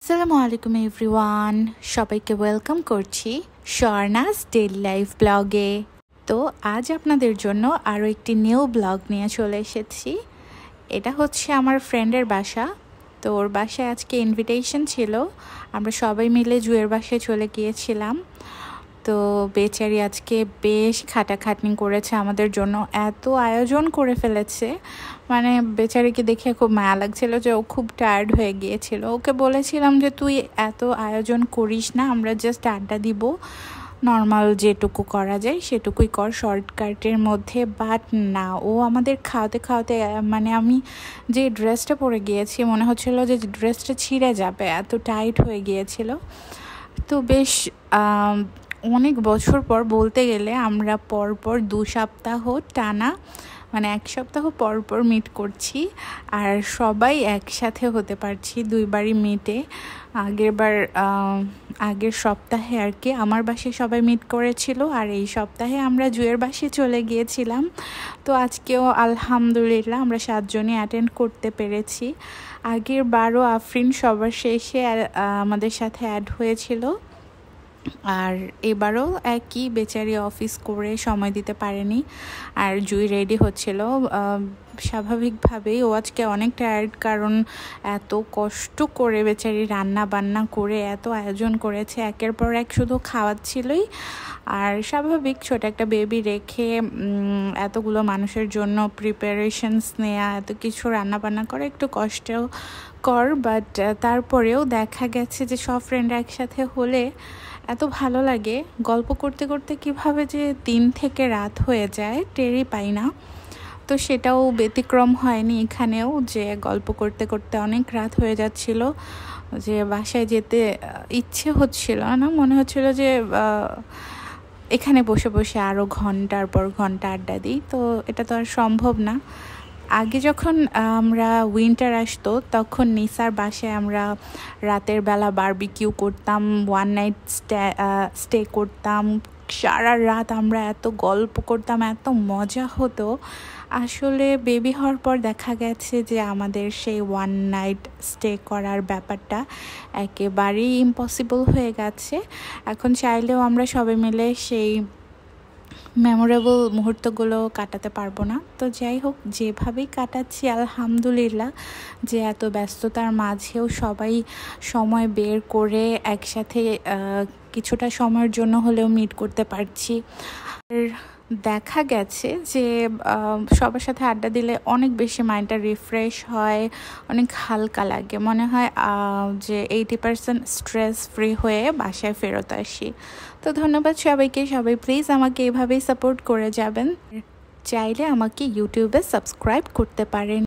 আসসালামু আলাইকুম এভরিওয়ান, সবাইকে ওয়েলকাম করছি স্বর্ণাস ডেইলি লাইফ ব্লগে। তো আজ আপনাদের জন্য আরও একটি নিউ ব্লগ নিয়ে চলে এসেছি। এটা হচ্ছে আমার ফ্রেন্ডের বাসা। তো ওর বাসায় আজকে ইনভিটেশন ছিল, আমরা সবাই মিলে জুয়ের বাসায় চলে গিয়েছিলাম। তো বেচারি আজকে বেশ খাটাখাটনি করেছে আমাদের জন্য, এত আয়োজন করে ফেলেছে, মানে বেচারিকে দেখে খুব মায়া লাগছিল যে ও খুব টায়ার্ড হয়ে গিয়েছিল। ওকে বলেছিলাম যে তুই এত আয়োজন করিস না, আমরা জাস্ট আড্ডা দিব, নর্মাল যেটুকু করা যায় সেটুকুই কর শর্টকাটের মধ্যে। বাট না, ও আমাদের খাওয়াতে খাওয়াতে, মানে আমি যে ড্রেসটা পরে গিয়েছি মনে হচ্ছিল যে ড্রেসটা ছিঁড়ে যাবে, এত টাইট হয়ে গিয়েছিল। তো বেশ অনেক বছর পর, বলতে গেলে আমরা পরপর 2 সপ্তাহ টানা, মানে 1 সপ্তাহ পরপর মিট করছি, আর সবাই একসাথে হতে পারছি 2 বারই মিটে। আগের সপ্তাহে আর কি আমার বাসায় সবাই মিট করেছিল, আর এই সপ্তাহে আমরা জুয়ের বাসায় চলে গিয়েছিলাম। তো আজকেও আলহামদুলিল্লাহ আমরা 7 জনই অ্যাটেন্ড করতে পেরেছি। আগের বারও আফরিন সবার শেষে আমাদের সাথে অ্যাড হয়েছিল, আর এবারও একই, বেচারি অফিস করে সময় দিতে পারেনি। আর জুই রেডি হচ্ছিল, স্বাভাবিকভাবেই ও আজকে অনেক টায়ার্ড, কারণ এত কষ্ট করে বেচারি রান্না বান্না করে এত আয়োজন করেছে, একের পর এক শুধু খাওয়াচ্ছিলই। আর স্বাভাবিক ছোট একটা বেবি রেখে এতগুলো মানুষের জন্য প্রিপারেশনস নেওয়া, এত কিছু রান্না বান্না করা একটু কষ্টকর। বাট তারপরেও দেখা গেছে যে সব ফ্রেন্ডরা একসাথে হলে এত ভালো লাগে। গল্প করতে করতে কিভাবে যে দিন থেকে রাত হয়ে যায় টেরই পাই না। তো সেটাও ব্যতিক্রম হয়নি এখানেও, যে গল্প করতে করতে অনেক রাত হয়ে যাচ্ছিল, যে বাসায় যেতে ইচ্ছে হচ্ছিল না, মনে হচ্ছিল যে এখানে বসে বসে আরও ঘন্টার পর ঘন্টা আড্ডা দিই। তো এটা তো আর সম্ভব না। আগে যখন আমরা উইন্টার আসতো তখন নিসার বাসায় আমরা রাতের বেলা বারবিকিউ করতাম, 1 নাইট স্টে করতাম, সারা রাত আমরা এত গল্প করতাম, এত মজা হতো। আসলে বেবি হওয়ার পর দেখা গেছে যে আমাদের সেই 1 নাইট স্টে করার ব্যাপারটা একেবারেই ইম্পসিবল হয়ে গেছে। এখন চাইলেও আমরা সবাই মিলে সেই মেমোরেবল মুহূর্তগুলো কাটাতে পারবো না। তো যাই হোক, যেভাবেই কাটাচ্ছি আলহামদুলিল্লাহ, যে এত ব্যস্ততার মাঝেও সবাই সময় বের করে একসাথে কিছুটা সময়ের জন্য হলেও মিট করতে পারছি। আর দেখা গেছে যে সবার সাথে আড্ডা দিলে অনেক বেশি মাইন্ডটা রিফ্রেশ হয়, অনেক হালকা লাগে, মনে হয় যে 80% স্ট্রেস ফ্রি হয়ে বাসায় ফেরত আসি। তো ধন্যবাদ সবাইকে, সবাই প্লিজ আমাকে এভাবেই সাপোর্ট করে যাবেন। চাইলে আমাকে ইউটিউবে সাবস্ক্রাইব করতে পারেন।